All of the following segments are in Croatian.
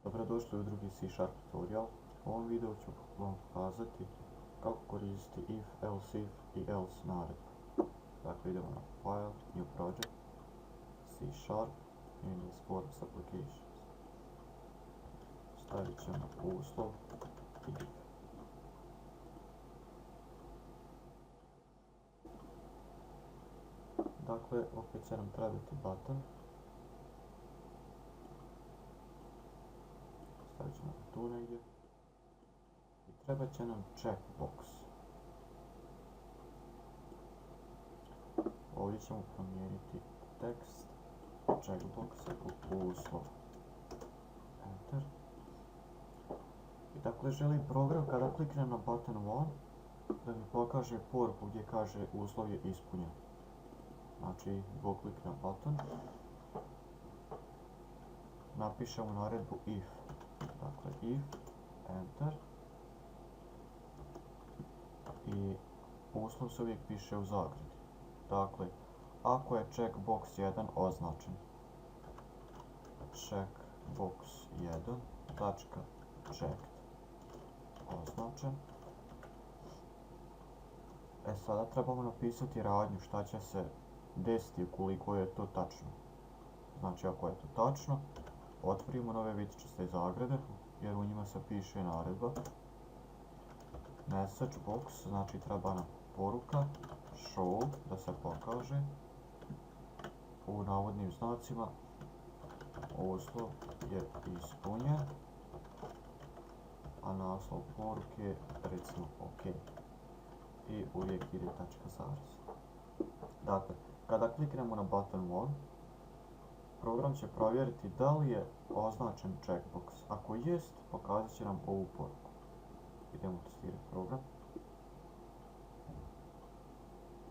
Dobrodošli u drugi C# tutorial. U ovom videu ću vam pokazati kako koristiti if, else if i else naredbu. Dakle, idemo na File, New Project, C# and Forms Applications. Stavit ćemo uslov if. Dakle, opet će nam trebati button. Stavit ćemo tu negdje. I treba će nam checkbox. Ovdje ćemo promijeniti tekst checkboxa u uslov. Enter. I dakle želim program kada kliknem na button 1 da mi pokaže poruku gdje kaže uslov je ispunjen. Znači, kliknem na button. Napišemo naredbu if. Dakle, if, enter. I uslov se uvijek piše u zagradi. Dakle, ako je checkbox 1 označen, checkbox 1, tačka, checked, označen. Sada trebamo napisati radnju šta će se desiti ukoliko je to tačno. Znači, ako je to tačno, otvorimo nove vitičaste zagrade, jer u njima se piše naredba. Message box, znači treba nam poruka, show, da se pokaže u navodnim znacima uslov je ispunjen, a naslov poruke recimo ok. I uvijek ide tačka zarez. Dakle, kada kliknemo na button 1, program će provjeriti da li je označen checkbox. Ako jest, pokazat će nam ovu poruku. Idemo testirati program.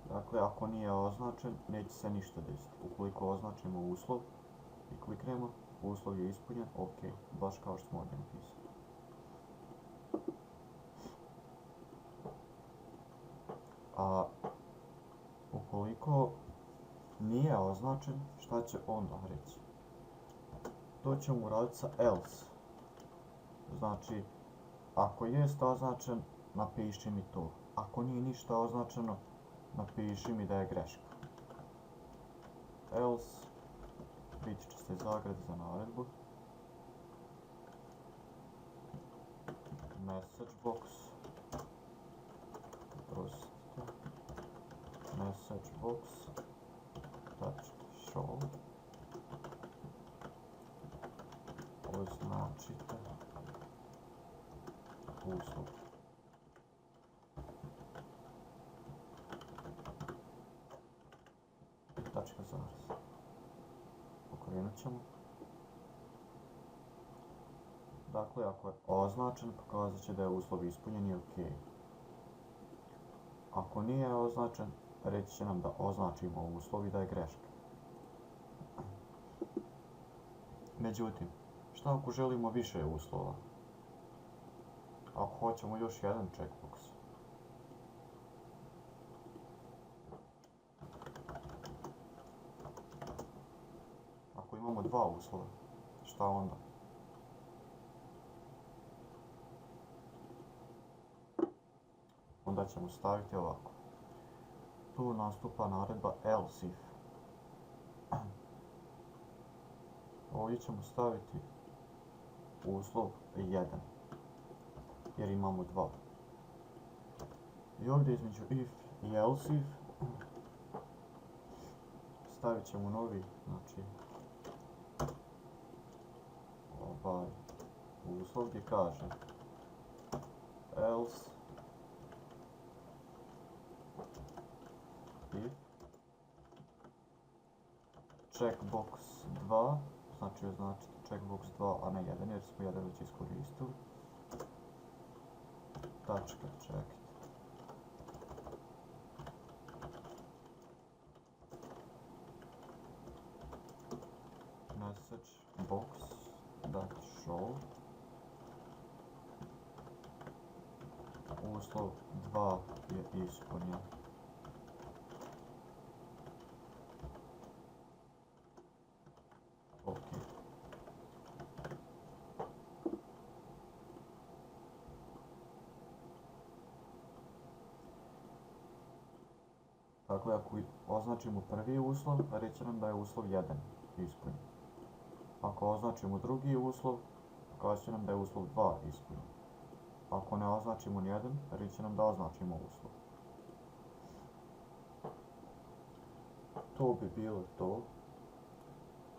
Dakle, ako nije označen, neće se ništa desiti. Ukoliko označimo uslov i kliknemo, uslov je ispunjen, ok, baš kao što smo ovdje napisali. A ukoliko nije označen, šta će onda reći? To ćemo uraditi sa else. Znači, ako jest označen, napiši mi to. Ako nije ništa označeno, napiši mi da je greška. Else, vitičaste zagrade za naredbu. Message box. Message box. Show. Označite uslov. Tačka zarez. Pokrenut ćemo. Dakle, ako je označen, pokazat će da je uslov ispunjen i ok. Ako nije označen, reći će nam da označimo uslov i da je greška. Međutim, šta ako želimo više uslova? Ako hoćemo još jedan checkbox? Ako imamo dva uslova, šta onda? Onda ćemo staviti ovako. Tu nastupa naredba else if. Ovdje ćemo staviti uslov 1, jer imamo 2. I ovdje između if i else if stavit ćemo novi, znači ovaj uslov gdje kaže else if checkbox 2, znači označiti checkbox 2, a ne 1, jer smo 1 već iskoristili. Tačka checked. Message box dot show. Uslov 2 je ispunjen. Ok. Dakle, ako označimo prvi uslov, reći će nam da je uslov 1 ispunjen. Ako označimo drugi uslov, pokazat će nam da je uslov 2 ispunjen. Ako ne označimo nijedan, reći će nam da označimo uslov. To bi bilo to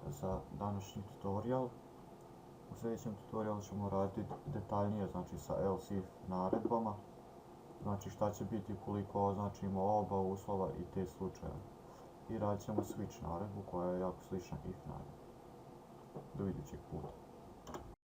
za današnji tutorial. U sljedećem tutorialu ćemo raditi detaljnije, znači sa else if naredbama. Znači šta će biti ukoliko označimo oba uslova i te slučajeve. I radit ćemo switch naredbu koja je jako slična if naredbi. Do idućeg puta.